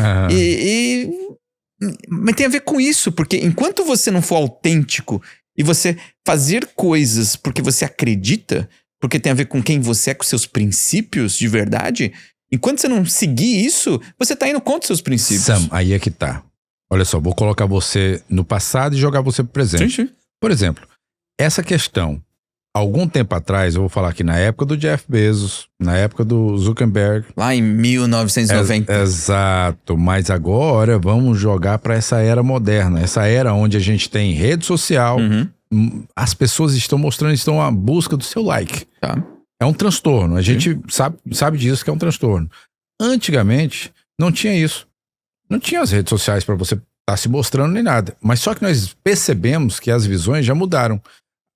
Mas tem a ver com isso, porque enquanto você não for autêntico e você fazer coisas porque você acredita, porque tem a ver com quem você é, com seus princípios de verdade, enquanto você não seguir isso, você tá indo contra os seus princípios. Sam, aí é que tá. Olha só, vou colocar você no passado e jogar você pro presente. Sim. Por exemplo, essa questão, algum tempo atrás, eu vou falar aqui na época do Jeff Bezos, na época do Zuckerberg. Lá em 1990. Exato, mas agora vamos jogar para essa era moderna, essa era onde a gente tem rede social, as pessoas estão à busca do seu like. Tá. É um transtorno, a gente sabe disso que é um transtorno. Antigamente, não tinha isso. Não tinha as redes sociais para você estar se mostrando nem nada, mas só que nós percebemos que as visões já mudaram.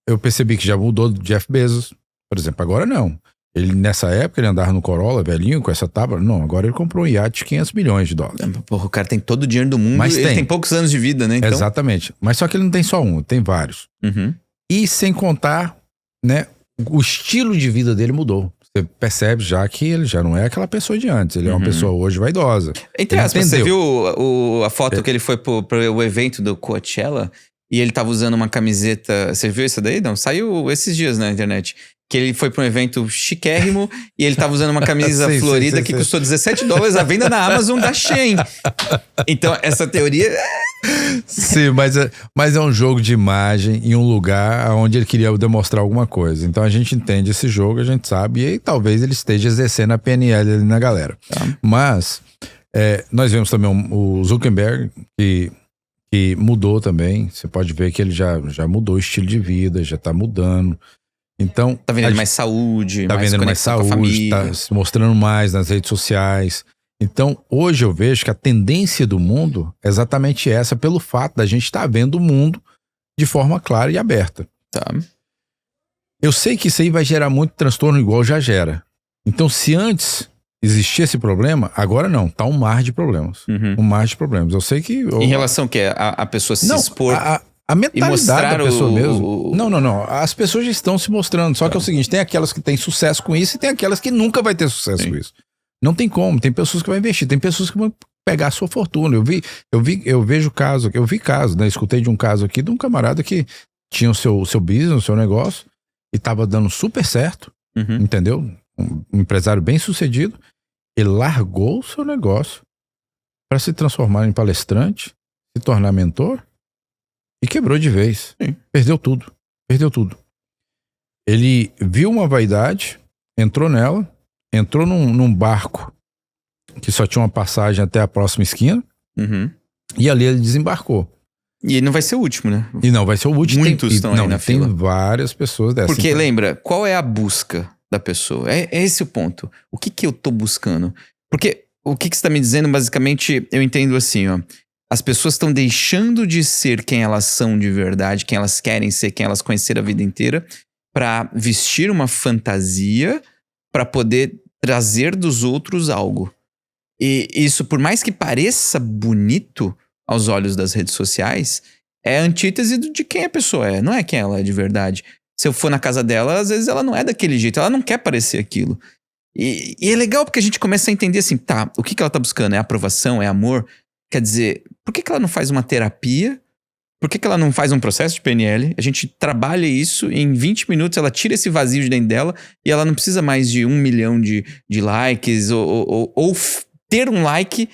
Eu percebi que já mudou do Jeff Bezos. Por exemplo, agora não. Ele, nessa época, ele andava no Corolla, velhinho, com essa tábua. Não, agora ele comprou um iate de $500 milhões. Porra, o cara tem todo o dinheiro do mundo, mas ele tem poucos anos de vida, né? Então... Exatamente. Mas só que ele não tem só um, tem vários. E sem contar, né, o estilo de vida dele mudou. Você percebe já que ele já não é aquela pessoa de antes. Ele é uma pessoa hoje vaidosa. Entre aspas, você viu a foto que ele foi pro evento do Coachella? E ele tava usando uma camiseta... Você viu isso daí? Não, saiu esses dias na internet. Que ele foi pra um evento chiquérrimo e ele tava usando uma camisa florida que custou $17 à venda na Amazon da Shein. Então, essa teoria... Sim, mas é um jogo de imagem em um lugar onde ele queria demonstrar alguma coisa. Então a gente entende esse jogo, a gente sabe, e aí talvez ele esteja exercendo a PNL ali na galera. Mas nós vemos também o Zuckerberg, que mudou também. Você pode ver que ele já mudou o estilo de vida, já tá mudando. Então, tá vendendo mais saúde, tá vendendo mais saúde, tá se mostrando mais nas redes sociais. Então, hoje eu vejo que a tendência do mundo é exatamente essa, pelo fato da gente estar vendo o mundo de forma clara e aberta. Tá. Eu sei que isso aí vai gerar muito transtorno, igual já gera. Então, se antes existia esse problema, agora não. Tá um mar de problemas. Um mar de problemas. Eu sei que... Em relação ao que? A pessoa se expor... A mentalidade da pessoa mesmo. Não. As pessoas já estão se mostrando. Só que é o seguinte, tem aquelas que têm sucesso com isso e tem aquelas que nunca vai ter sucesso com isso. Não tem como. Tem pessoas que vão investir. Tem pessoas que vão pegar a sua fortuna. Eu vejo caso, né? Escutei de um caso aqui de um camarada que tinha o seu business, o seu negócio e tava dando super certo. Entendeu? Um empresário bem sucedido. Ele largou o seu negócio para se transformar em palestrante, se tornar mentor e quebrou de vez. Sim. Perdeu tudo. Ele viu uma vaidade, entrou nela, entrou num barco que só tinha uma passagem até a próxima esquina, e ali ele desembarcou. E não vai ser o último, né? E não vai ser o último. Muitos estão aí na fila. Tem várias pessoas dessas. Porque lembra, qual é a busca da pessoa? É esse o ponto. O que eu tô buscando? Porque o que você tá me dizendo, basicamente, eu entendo assim, ó. As pessoas estão deixando de ser quem elas são de verdade, quem elas querem ser, quem elas conheceram a vida inteira, pra vestir uma fantasia, pra poder trazer dos outros algo. E isso, por mais que pareça bonito aos olhos das redes sociais, é a antítese de quem a pessoa é, não é quem ela é de verdade. Se eu for na casa dela, às vezes ela não é daquele jeito, ela não quer parecer aquilo. E é legal porque a gente começa a entender assim, tá, o que ela tá buscando? É aprovação? É amor? Quer dizer, por que ela não faz uma terapia? Por que ela não faz um processo de PNL? A gente trabalha isso e em 20 minutos ela tira esse vazio de dentro dela e ela não precisa mais de 1 milhão de likes ou ter um like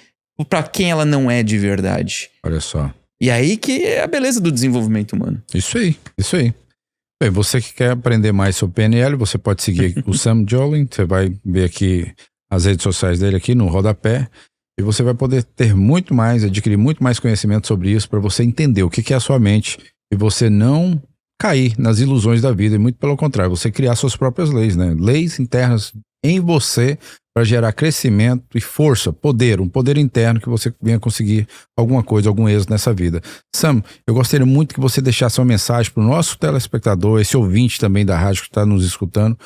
pra quem ela não é de verdade. Olha só. E aí que é a beleza do desenvolvimento humano. Isso aí. Bem, você que quer aprender mais sobre PNL, você pode seguir o Sam Jolin. Você vai ver aqui as redes sociais dele aqui no rodapé. E você vai poder ter muito mais, adquirir muito mais conhecimento sobre isso para você entender o que é a sua mente e você não cair nas ilusões da vida. E muito pelo contrário, você criar suas próprias leis, né? Leis internas em você para gerar crescimento e força, um poder interno que você venha conseguir alguma coisa, algum êxito nessa vida. Sam, eu gostaria muito que você deixasse uma mensagem para o nosso telespectador, esse ouvinte também da rádio que está nos escutando,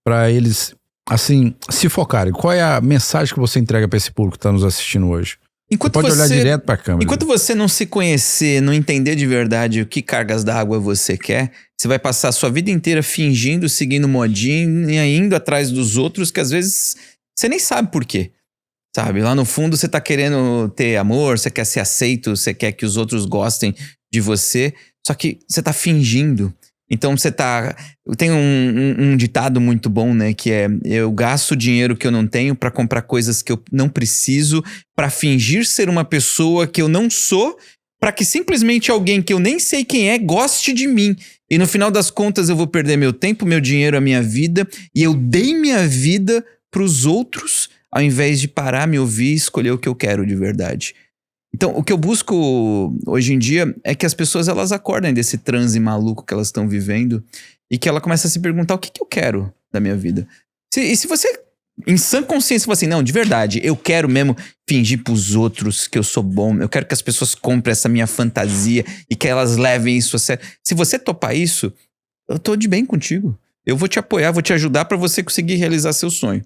para eles, assim, se focarem. Qual é a mensagem que você entrega para esse público que está nos assistindo hoje? Enquanto você pode olhar direto para a câmera. Enquanto você não se conhecer, não entender de verdade o que cargas d'água você quer, você vai passar a sua vida inteira fingindo, seguindo modinha, indo atrás dos outros, que às vezes você nem sabe por quê. Sabe? Lá no fundo você tá querendo ter amor, você quer ser aceito, você quer que os outros gostem de você, só que você tá fingindo. Então você tá... Tem um ditado muito bom, né? Que é: eu gasto dinheiro que eu não tenho pra comprar coisas que eu não preciso, pra fingir ser uma pessoa que eu não sou, pra que simplesmente alguém que eu nem sei quem é goste de mim. E no final das contas eu vou perder meu tempo, meu dinheiro, a minha vida. E eu dei minha vida pros outros, ao invés de parar, me ouvir e escolher o que eu quero de verdade. Então, o que eu busco hoje em dia é que as pessoas elas acordem desse transe maluco que elas estão vivendo e que ela começa a se perguntar o que eu quero da minha vida. E se você, em sã consciência, fala assim, não, de verdade, eu quero mesmo fingir pros outros que eu sou bom, eu quero que as pessoas comprem essa minha fantasia e que elas levem isso a sério. Se você topar isso, eu tô de bem contigo. Eu vou te apoiar, vou te ajudar pra você conseguir realizar seu sonho.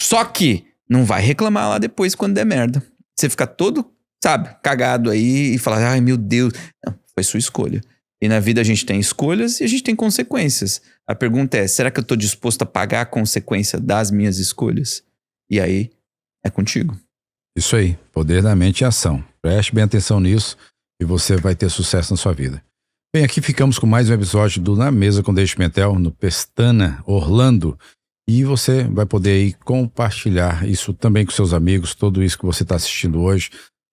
Só que não vai reclamar lá depois quando der merda. Você fica todo, sabe, cagado aí e falar, ai meu Deus. Não, foi sua escolha. E na vida a gente tem escolhas e a gente tem consequências. A pergunta é, será que eu tô disposto a pagar a consequência das minhas escolhas? E aí, é contigo. Isso aí, poder da mente em ação. Preste bem atenção nisso e você vai ter sucesso na sua vida. Bem, aqui ficamos com mais um episódio do Na Mesa com Dave Pimentel, no Pestana, Orlando. E você vai poder aí compartilhar isso também com seus amigos. Tudo isso que você está assistindo hoje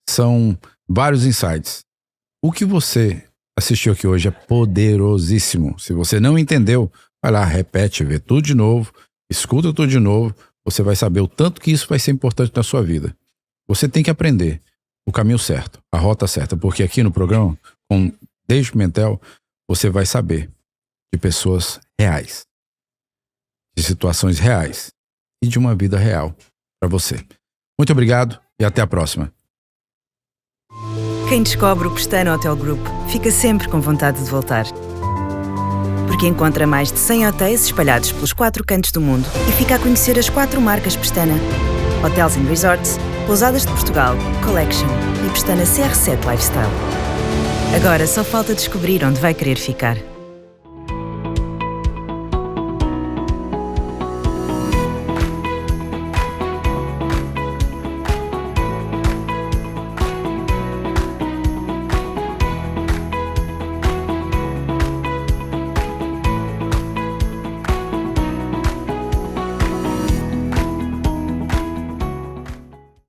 são vários insights. O que você assistiu aqui hoje é poderosíssimo. Se você não entendeu, vai lá, repete, vê tudo de novo, escuta tudo de novo. Você vai saber o tanto que isso vai ser importante na sua vida. Você tem que aprender o caminho certo, a rota certa. Porque aqui no programa, com Dave Pimentel, você vai saber de pessoas reais, de situações reais e de uma vida real para você. Muito obrigado e até a próxima. Quem descobre o Pestana Hotel Group fica sempre com vontade de voltar. Porque encontra mais de 100 hotéis espalhados pelos 4 cantos do mundo e fica a conhecer as 4 marcas Pestana: Hotels & Resorts, Pousadas de Portugal, Collection e Pestana CR7 Lifestyle. Agora só falta descobrir onde vai querer ficar.